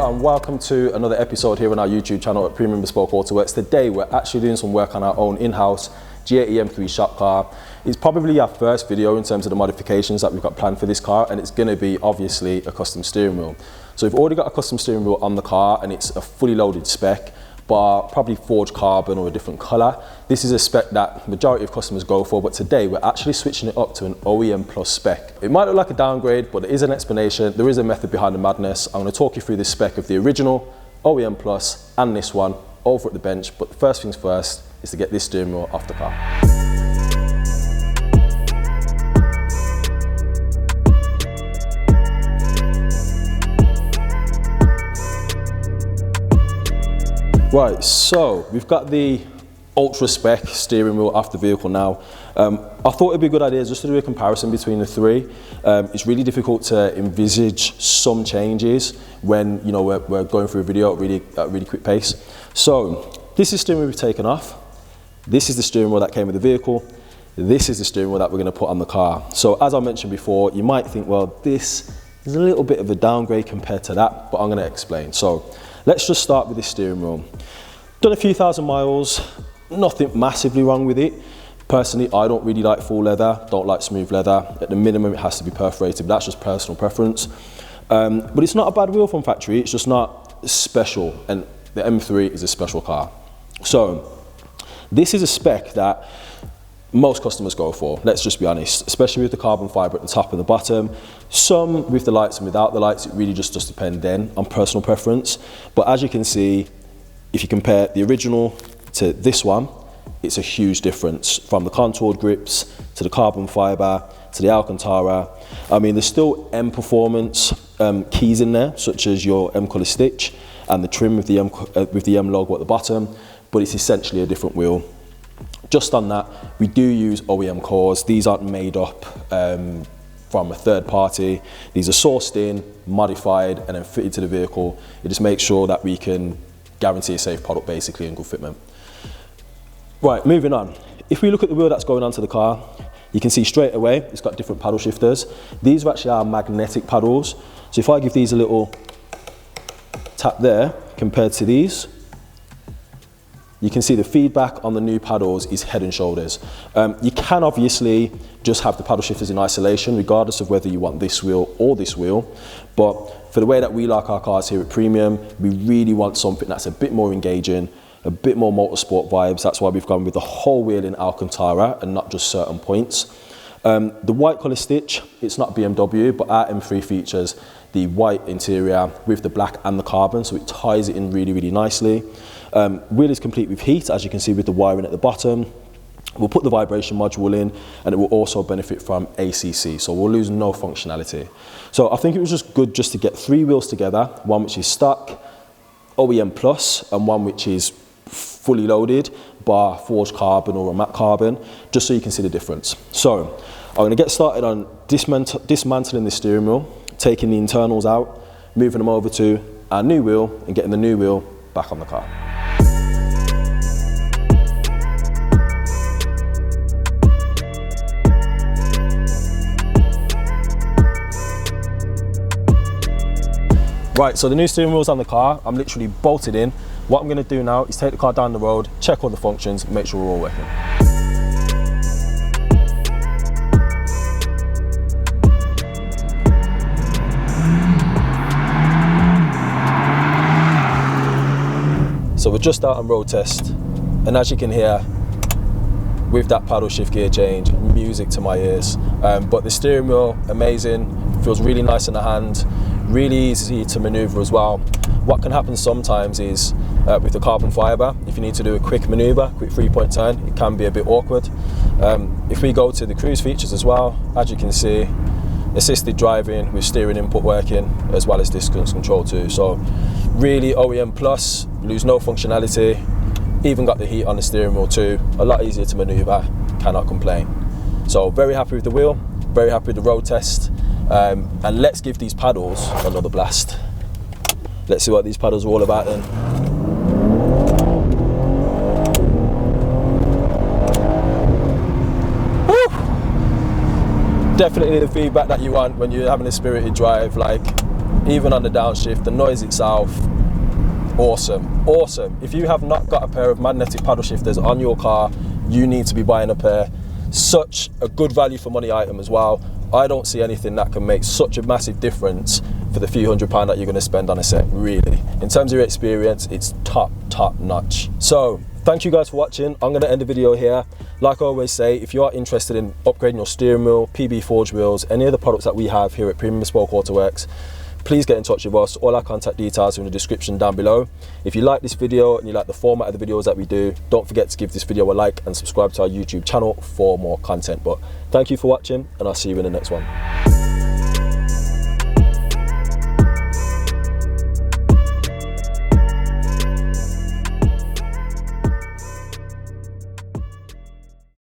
Hello and welcome to another episode here on our YouTube channel at Premium Bespoke AutoWorks. Today we're actually doing some work on our own in-house G80 M3 shop car. It's probably our first video in terms of the modifications that we've got planned for this car, and it's going to be obviously a custom steering wheel. So we've already got a custom steering wheel on the car and it's a fully loaded spec, but probably forged carbon or a different colour. This is a spec that majority of customers go for, but today we're actually switching it up to an OEM Plus spec. It might look like a downgrade, but there is an explanation, there is a method behind the madness. I'm going to talk you through the spec of the original OEM Plus and this one over at the bench, but the first things first is to get this steering wheel off the car. Right, so we've got the ultra spec steering wheel off the vehicle now. I thought it'd be a good idea just to do a comparison between the three. It's really difficult to envisage some changes when we're going through a video at really quick pace. So this is the steering wheel we've taken off. This is the steering wheel that came with the vehicle. This is the steering wheel that we're going to put on the car. So as I mentioned before, you might think, well, this is a little bit of a downgrade compared to that, but I'm going to explain. So let's just start with this steering wheel. Done a few thousand miles, nothing massively wrong with it. Personally, I don't really like full leather, don't like smooth leather. At the minimum, it has to be perforated, but that's just personal preference. But it's not a bad wheel from factory, it's just not special, and the M3 is a special car. So this is a spec that most customers go for, let's just be honest, especially with the carbon fibre at the top and the bottom. Some with the lights and without the lights, it really just does depend then on personal preference. But as you can see, if you compare the original to this one, it's a huge difference from the contoured grips to the carbon fibre to the Alcantara. I mean, there's still M Performance keys in there, such as your M colour stitch and the trim with the M logo at the bottom, but it's essentially a different wheel. Just on that, we do use OEM cores. These aren't made up from a third party. These are sourced in, modified, and then fitted to the vehicle. It just makes sure that we can guarantee a safe product basically and good fitment. Right, moving on. If we look at the wheel that's going onto the car, you can see straight away it's got different paddle shifters. These are actually our magnetic paddles. So if I give these a little tap there compared to these, you can see the feedback on the new paddles is head and shoulders. You can obviously just have the paddle shifters in isolation, regardless of whether you want this wheel or this wheel. But for the way that we like our cars here at Premium, we really want something that's a bit more engaging, a bit more motorsport vibes. That's why we've gone with the whole wheel in Alcantara and not just certain points. The white colour stitch, it's not BMW, but our M3 features the white interior with the black and the carbon, so it ties it in really, really nicely. Wheel is complete with heat, as you can see with the wiring at the bottom. We'll put the vibration module in, and it will also benefit from ACC, so we'll lose no functionality. So I think it was just good just to get three wheels together, one which is stock, OEM Plus, and one which is fully loaded, bar forged carbon or a matte carbon, just so you can see the difference. So I'm going to get started on dismantling the steering wheel, taking the internals out, moving them over to our new wheel, and getting the new wheel back on the car. Right, so the new steering wheel's on the car. I'm literally bolted in. What I'm going to do now is take the car down the road, check all the functions, make sure we're all working. So we're just out on road test, and as you can hear, with that paddle shift gear change, music to my ears. But the steering wheel, amazing, feels really nice in the hand, really easy to maneuver as well. What can happen sometimes is with the carbon fibre, if you need to do a quick manoeuvre, quick 3-point turn, it can be a bit awkward. If we go to the cruise features as well, as you can see, assisted driving with steering input working as well as distance control too. So really OEM Plus, lose no functionality, even got the heat on the steering wheel too, a lot easier to manoeuvre, cannot complain. So very happy with the wheel, very happy with the road test, and let's give these paddles another blast. Let's see what these paddles are all about then. Woo! Definitely the feedback that you want when you're having a spirited drive, like even on the downshift, the noise itself, awesome, awesome. If you have not got a pair of magnetic paddle shifters on your car, you need to be buying a pair. Such a good value for money item as well. I don't see anything that can make such a massive difference for the few £100 that you're going to spend on a set, really. In terms of your experience, it's top notch. So thank you guys for watching. I'm going to end the video here. Like I always say, if you are interested in upgrading your steering wheel, PB forged wheels, any of the products that we have here at Premium Bespoke AutoWorks, please get in touch with us. All our contact details are in the description down below. If you like this video and you like the format of the videos that we do, don't forget to give this video a like and subscribe to our YouTube channel for more content. But thank you for watching, and I'll see you in the next one.